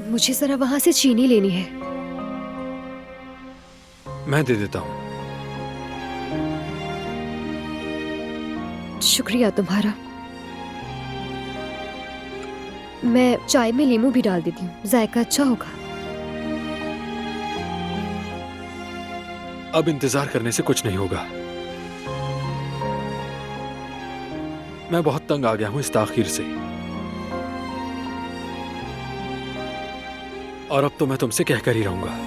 मुझे जरा वहां से चीनी लेनी है। मैं दे देता हूँ। शुक्रिया तुम्हारा। मैं चाय में नींबू भी डाल देती हूँ, जायका अच्छा होगा। अब इंतजार करने से कुछ नहीं होगा। मैं बहुत तंग आ गया हूं इस ताखीर से, और अब तो मैं तुमसे कहकर ही रहूंगा।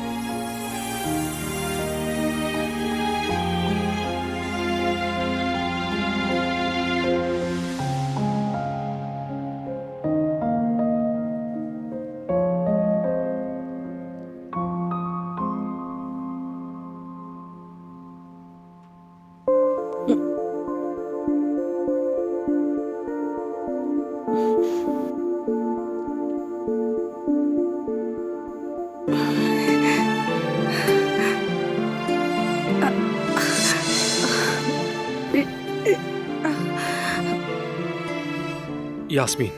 यास्मीन।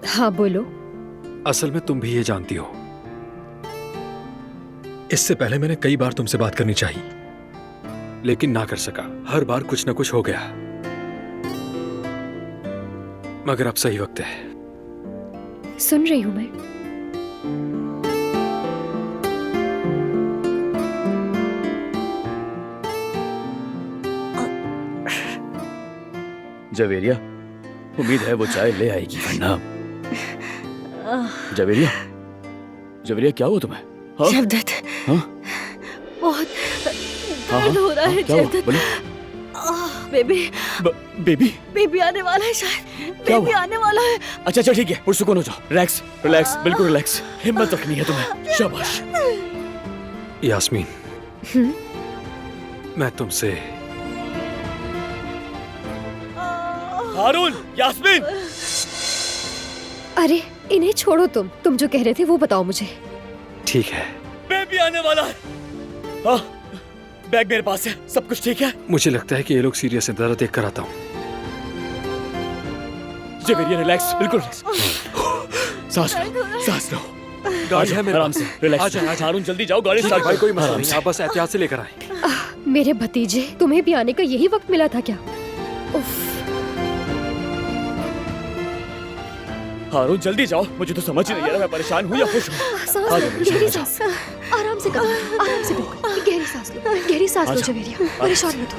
हाँ बोलो। असल में तुम भी ये जानती हो, इससे पहले मैंने कई बार तुमसे बात करनी चाहिए, लेकिन ना कर सका। हर बार कुछ ना कुछ हो गया, मगर अब सही वक्त है। सुन रही हूं मैं। जवेरिया, उम्मीद है वो चाय ले आएगी, वरना। जवेरिया, जवेरिया क्या हुआ तुम्हें? हाँ? जवदत, हाँ? बहुत हाँ, दर्द हो रहा है क्या हुआ? जवदत। बोलो। Baby baby? बेबी आने वाला है शायद। क्या बेबी हुआ? आने वाला है। अच्छा अच्छा ठीक है, पुरसुकून हो जाओ। रिलैक्स रिलैक्स, बिल्कुल रिलैक्स। हिम्मत रखनी है तुम्हें। शाबाश। यास्मीन, मैं तुमसे। हारून, यास्मीन। अरे इन्हें छोड़ो, तुम जो कह रहे थे वो बताओ मुझे। ठीक है, बेबी आने वाला है। हाँ, बैग मेरे पास है। सब कुछ ठीक है? मुझे लगता है कि ये लोग सीरियस हैं। जरा देख कर आता हूँ। जवेरिया रिलैक्स, बिल्कुल रिलैक्स। सांस लो, सांस लो। गाड़ी है मेरे आराम पास। से, रिलैक्स। आ जाए, आ जाए। हारून जल्दी जाओ, गाड़ी स्टार्ट भाई करो। कोई मसला आराम नहीं, से। आप बस एहतियात से लेकर आए। मेरे भतीजे, तुम्हें भी आने का यही वक्त मिला था क्या? उफ। हारून जल्दी जाओ, मुझे तो समझ ही नहीं आ रहा मैं परेशान हूँ या खुश हूँ। सांस आ लो, जाओ, गहरी आ जाओ। सांस। आराम से करो, आराम से बिल्कुल। गहरी सांस लो, गहरी सांस लो आ जाओ। जवेरिया। परेशान मत हो।